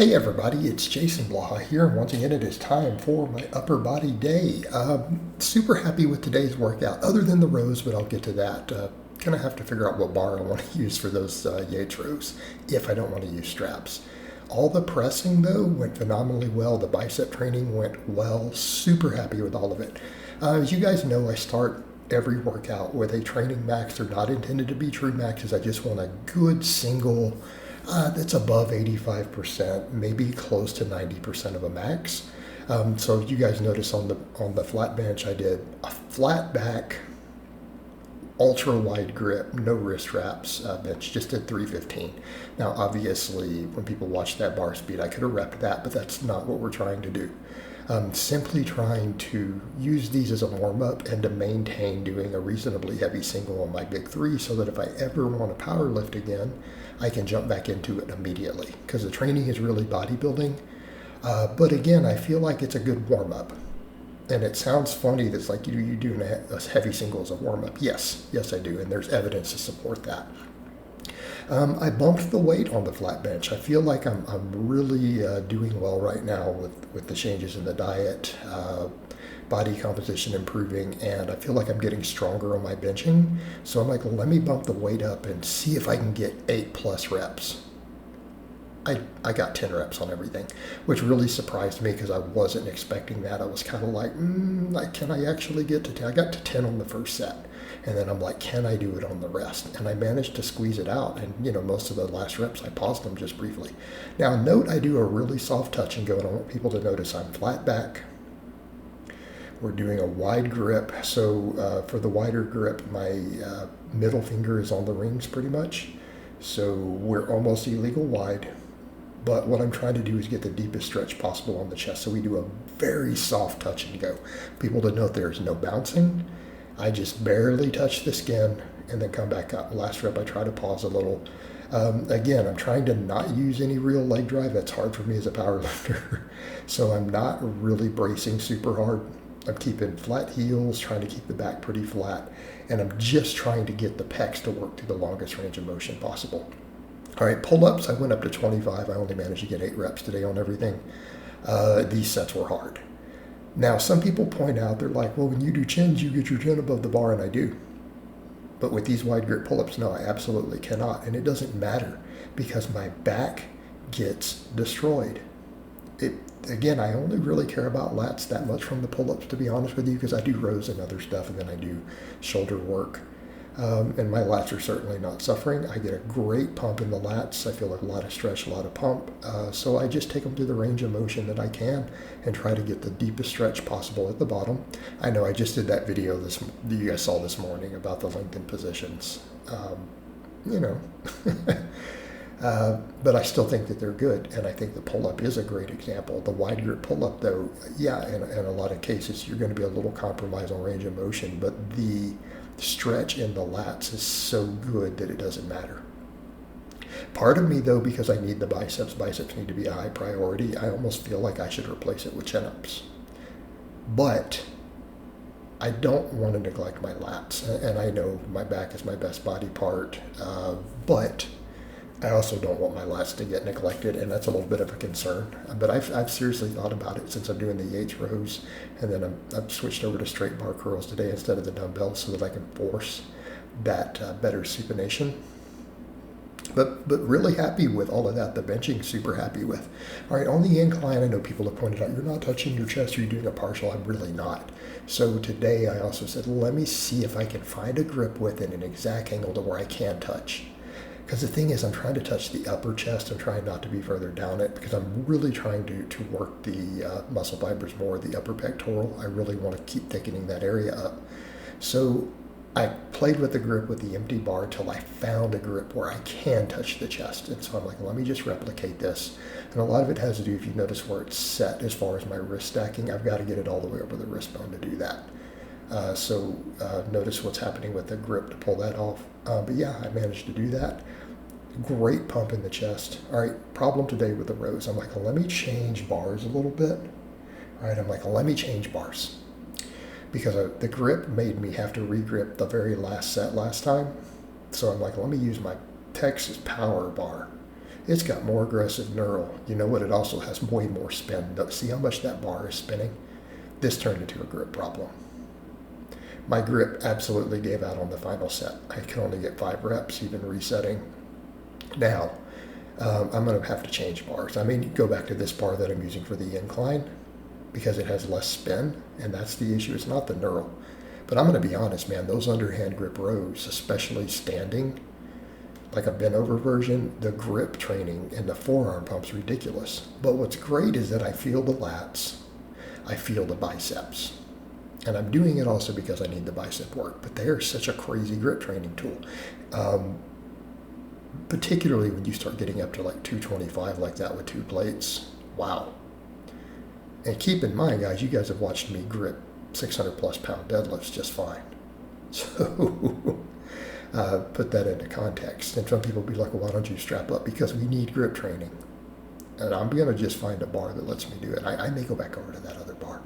Hey everybody, it's Jason Blaha here. Once again, it is time for my upper body day. Super happy with today's workout, other than the rows, but I'll get to that. Gonna have to figure out what bar I want to use for those Yates rows if I don't want to use straps. All the pressing though went phenomenally well. The bicep training went well. Super happy with all of it. As you guys know, I start every workout with a training max. They're not intended to be true maxes. I just want a good single that's above 85%, maybe close to 90% of a max. So you guys notice on the flat bench, I did a flat back, ultra wide grip, no wrist wraps bench, just did 315. Now, obviously, when people watch that bar speed, I could have repped that, but that's not what we're trying to do. Simply trying to use these as a warm-up and to maintain doing a reasonably heavy single on my big three so that if I ever want to power lift again, I can jump back into it immediately because the training is really bodybuilding. But again, I feel like it's a good warm-up. And it sounds funny that's like you doing a heavy single as a warm-up. Yes, I do, and there's evidence to support that. I bumped the weight on the flat bench. I feel like I'm really doing well right now with the changes in the diet, body composition improving, and I feel like I'm getting stronger on my benching. So I'm like, let me bump the weight up and see if I can get 8+ reps. I got 10 reps on everything, which really surprised me because I wasn't expecting that. I was kind of like, can I actually get to 10? I got to 10 on the first set. And then I'm like, can I do it on the rest? And I managed to squeeze it out. And, most of the last reps, I paused them just briefly. Now, note I do a really soft touch and go, and I want people to notice I'm flat back. We're doing a wide grip. So for the wider grip, my middle finger is on the rings pretty much. So we're almost illegal wide. But what I'm trying to do is get the deepest stretch possible on the chest. So we do a very soft touch and go. People to note there's no bouncing. I just barely touch the skin and then come back up. Last rep, I try to pause a little. Again, I'm trying to not use any real leg drive. That's hard for me as a power lifter. So I'm not really bracing super hard. I'm keeping flat heels, trying to keep the back pretty flat. And I'm just trying to get the pecs to work to the longest range of motion possible. All right, pull-ups, I went up to 25. I only managed to get 8 reps today on everything. These sets were hard. Now, some people point out, they're like, well, when you do chins, you get your chin above the bar, and I do. But with these wide grip pull-ups, no, I absolutely cannot. And it doesn't matter because my back gets destroyed. Again, I only really care about lats that much from the pull-ups, to be honest with you, because I do rows and other stuff, and then I do shoulder work. And my lats are certainly not suffering. I get a great pump in the lats. I feel like a lot of stretch, a lot of pump. So I just take them to the range of motion that I can and try to get the deepest stretch possible at the bottom. I know I just did that video that you guys saw this morning about the lengthened positions. But I still think that they're good, and I think the pull-up is a great example. The wide grip pull-up, though, yeah, in a lot of cases, you're going to be a little compromised on range of motion, but the stretch in the lats is so good that it doesn't matter. Part of me, though, because I need the biceps need to be a high priority, I almost feel like I should replace it with chin-ups. But I don't want to neglect my lats, and I know my back is my best body part, but I also don't want my lats to get neglected, and that's a little bit of a concern. But I've seriously thought about it since I'm doing the Yates rows, and then I've switched over to straight bar curls today instead of the dumbbells so that I can force that better supination. But really happy with all of that. The benching, super happy with. All right, on the incline, I know people have pointed out, you're not touching your chest, you're doing a partial. I'm really not. So today I also said, let me see if I can find a grip width in an exact angle to where I can touch. Because the thing is, I'm trying to touch the upper chest. I'm trying not to be further down it because I'm really trying to work the muscle fibers more, the upper pectoral. I really want to keep thickening that area up. So I played with the grip with the empty bar till I found a grip where I can touch the chest. And so I'm like, let me just replicate this. And a lot of it has to do, if you notice where it's set as far as my wrist stacking, I've got to get it all the way over the wrist bone to do that. So notice what's happening with the grip to pull that off. But yeah, I managed to do that. Great pump in the chest. All right, problem today with the rows. I'm like, let me change bars a little bit. All right, I'm like, let me change bars. Because the grip made me have to re-grip the very last set last time. So I'm like, let me use my Texas power bar. It's got more aggressive knurl. You know what? It also has way more spin. See how much that bar is spinning? This turned into a grip problem. My grip absolutely gave out on the final set. I could only get 5 reps, even resetting. Now, I'm going to have to change bars. I mean, go back to this bar that I'm using for the incline because it has less spin, and that's the issue. It's not the knurl. But I'm going to be honest, man, those underhand grip rows, especially standing, like a bent over version, the grip training and the forearm pump's ridiculous. But what's great is that I feel the lats, I feel the biceps. And I'm doing it also because I need the bicep work, but they are such a crazy grip training tool. Particularly when you start getting up to like 225 like that with 2 plates. Wow. And keep in mind, guys, you guys have watched me grip 600 plus pound deadlifts just fine. So put that into context. And some people will be like, well, why don't you strap up? Because we need grip training. And I'm going to just find a bar that lets me do it. I may go back over to that other bar.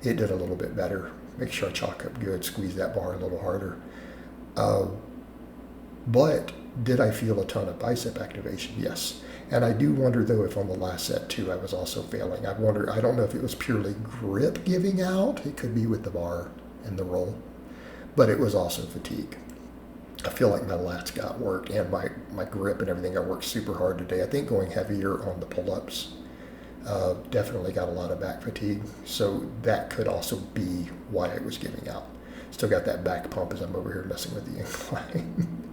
It did a little bit better. Make sure I chalk up good, squeeze that bar a little harder. But did I feel a ton of bicep activation? Yes. And I do wonder, though, if on the last set, too, I was also failing. I don't know if it was purely grip giving out. It could be with the bar and the roll. But it was also fatigue. I feel like my lats got worked and my grip and everything got worked super hard today. I think going heavier on the pull-ups definitely got a lot of back fatigue. So that could also be why it was giving out. Still got that back pump as I'm over here messing with the incline.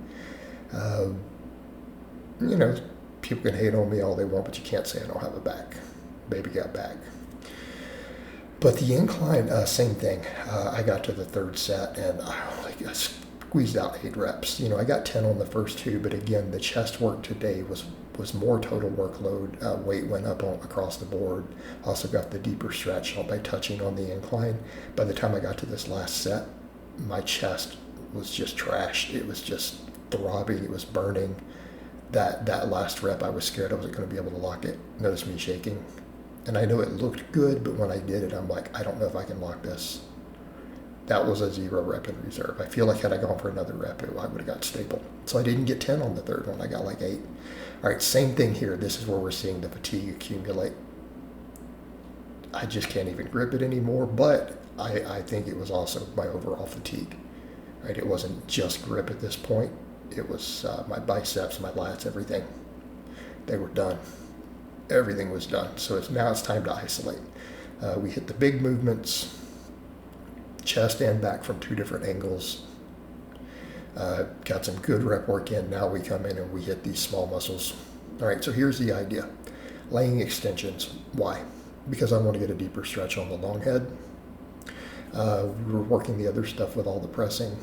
You know, people can hate on me all they want, but you can't say I don't have a back. Baby got back. But the incline, same thing. I got to the 3rd set and I squeezed out 8 reps. You know, I got 10 on the first 2, but again, the chest work today was more total workload. Weight went up across the board. Also got the deeper stretch by touching on the incline. By the time I got to this last set, my chest was just trashed. It was just throbbing. It was burning. That last rep, I was scared I wasn't going to be able to lock it. Notice me shaking. And I know it looked good, but when I did it, I'm like, I don't know if I can lock this. That was a 0 rep in reserve. I feel like had I gone for another rep, I would have got stapled. So I didn't get 10 on the 3rd one. I got like 8. All right, same thing here. This is where we're seeing the fatigue accumulate. I just can't even grip it anymore, but I think it was also my overall fatigue. Right? It wasn't just grip at this point. It was my biceps, my lats, everything. They were done. Everything was done. So now it's time to isolate. We hit the big movements, chest and back from 2 different angles. Got some good rep work in. Now we come in and we hit these small muscles. All right, so here's the idea. Laying extensions. Why? Because I want to get a deeper stretch on the long head. We're working the other stuff with all the pressing,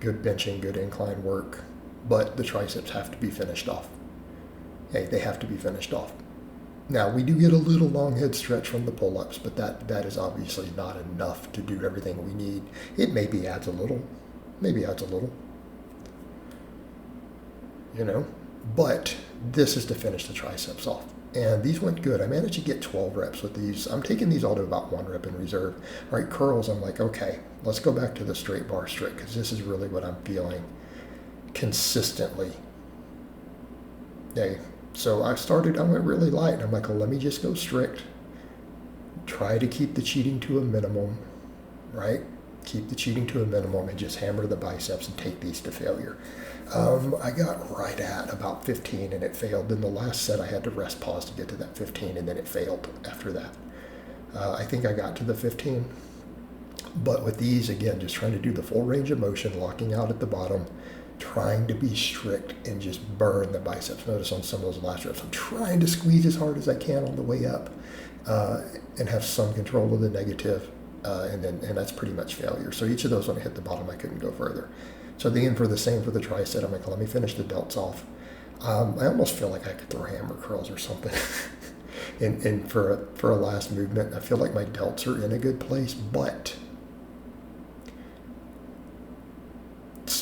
good benching, good incline work, but the triceps have to be finished off. Hey, they have to be finished off. Now, we do get a little long head stretch from the pull-ups, but that is obviously not enough to do everything we need. It maybe adds a little, you know, but this is to finish the triceps off. And these went good. I managed to get 12 reps with these. I'm taking these all to about 1 rep in reserve. All right, curls, I'm like, okay, let's go back to the straight bar strict because this is really what I'm feeling consistently. Okay, so I went really light. And I'm like, well, let me just go strict. Try to keep the cheating to a minimum, right? Keep the cheating to a minimum and just hammer the biceps and take these to failure. I got right at about 15 and it failed. Then the last set I had to rest pause to get to that 15 and then it failed after that. I think I got to the 15. But with these, again, just trying to do the full range of motion, locking out at the bottom, trying to be strict and just burn the biceps. Notice on some of those last reps, I'm trying to squeeze as hard as I can on the way up and have some control of the negative. And that's pretty much failure. So each of those, when I hit the bottom, I couldn't go further. So then for the same for the tricep, I'm like, let me finish the delts off. I almost feel like I could throw hammer curls or something. and for a last movement, I feel like my delts are in a good place, but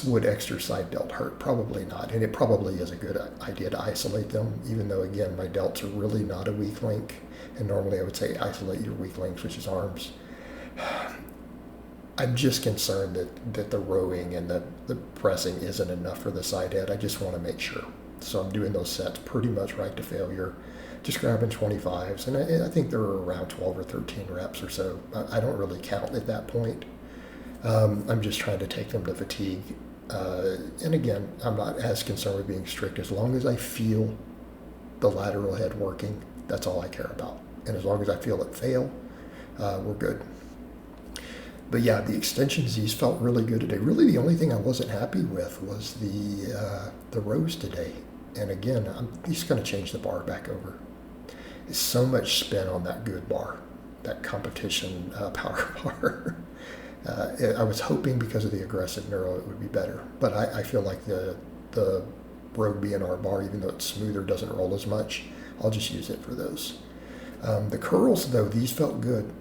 would extra side delt hurt? Probably not. And it probably is a good idea to isolate them, even though, again, my delts are really not a weak link. And normally I would say isolate your weak links, which is arms. I'm just concerned that the rowing and the pressing isn't enough for the side head. I just want to make sure. So I'm doing those sets pretty much right to failure, just grabbing 25s. And I think they're around 12 or 13 reps or so. I don't really count at that point. I'm just trying to take them to fatigue. And again, I'm not as concerned with being strict. As long as I feel the lateral head working, that's all I care about. And as long as I feel it fail, we're good. But yeah, the extensions, these felt really good today. Really, the only thing I wasn't happy with was the rows today. And again, I'm just going to change the bar back over. There's so much spin on that good bar, that competition power bar. I was hoping because of the aggressive neuro it would be better. But I feel like the Rogue BNR bar, even though it's smoother, doesn't roll as much. I'll just use it for those. The curls, though, these felt good.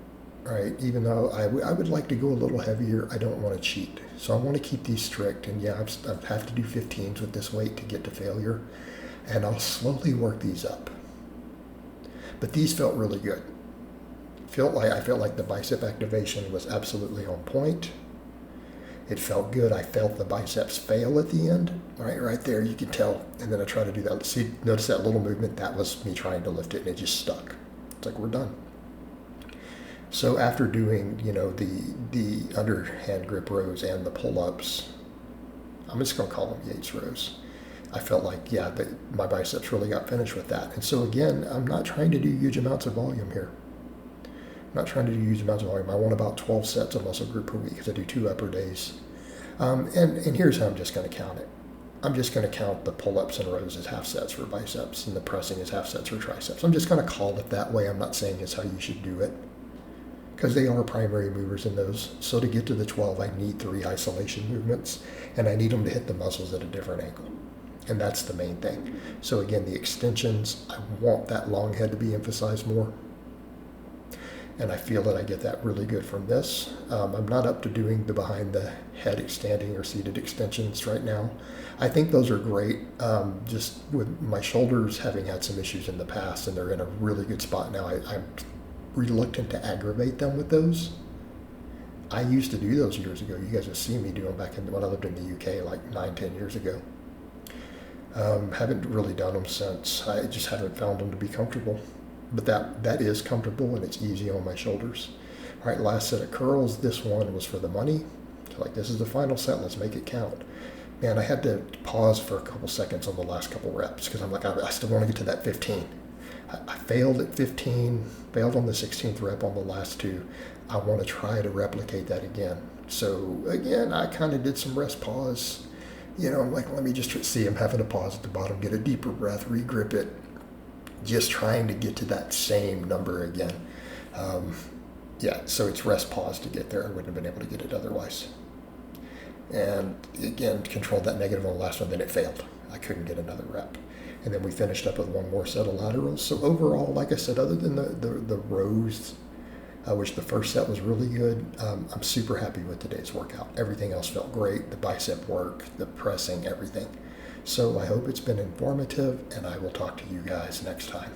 Right, even though I would like to go a little heavier, I don't want to cheat. So I want to keep these strict. And yeah, I have to do 15s with this weight to get to failure. And I'll slowly work these up. But these felt really good. I felt like the bicep activation was absolutely on point. It felt good. I felt the biceps fail at the end. Right there, you can tell. And then I try to do that. See, notice that little movement? That was me trying to lift it, and it just stuck. It's like, we're done. So after doing, the underhand grip rows and the pull-ups, I'm just going to call them Yates rows. I felt like, my biceps really got finished with that. And so again, I'm not trying to do huge amounts of volume here. I'm not trying to do huge amounts of volume. I want about 12 sets of muscle group per week because I do 2 upper days. And here's how I'm just going to count it. I'm just going to count the pull-ups and rows as half sets for biceps and the pressing as half sets for triceps. I'm just going to call it that way. I'm not saying it's how you should do it, because they are primary movers in those. So to get to the 12, I need 3 isolation movements, and I need them to hit the muscles at a different angle. And that's the main thing. So again, the extensions, I want that long head to be emphasized more. And I feel that I get that really good from this. I'm not up to doing the behind the head standing or seated extensions right now. I think those are great. Just with my shoulders having had some issues in the past, and they're in a really good spot now, I'm reluctant to aggravate them with those. I used to do those years ago. You guys have seen me do them back when I lived in the UK like 9-10 years ago. Haven't really done them since. I just haven't found them to be comfortable. But that is comfortable, and it's easy on my shoulders. All right, last set of curls. This one was for the money. So like, this is the final set. Let's make it count. Man, I had to pause for a couple seconds on the last couple reps because I'm like, I still want to get to that 15. I failed at 15, failed on the 16th rep on the last 2. I want to try to replicate that again. So again, I kind of did some rest pause. I'm like, let me just see. I'm having a pause at the bottom, get a deeper breath, regrip it. Just trying to get to that same number again. So it's rest pause to get there. I wouldn't have been able to get it otherwise. And again, controlled that negative on the last one, then it failed. I couldn't get another rep. And then we finished up with one more set of laterals. So overall, like I said, other than the rows, which the first set was really good, I'm super happy with today's workout. Everything else felt great. The bicep work, the pressing, everything. So I hope it's been informative, and I will talk to you guys next time.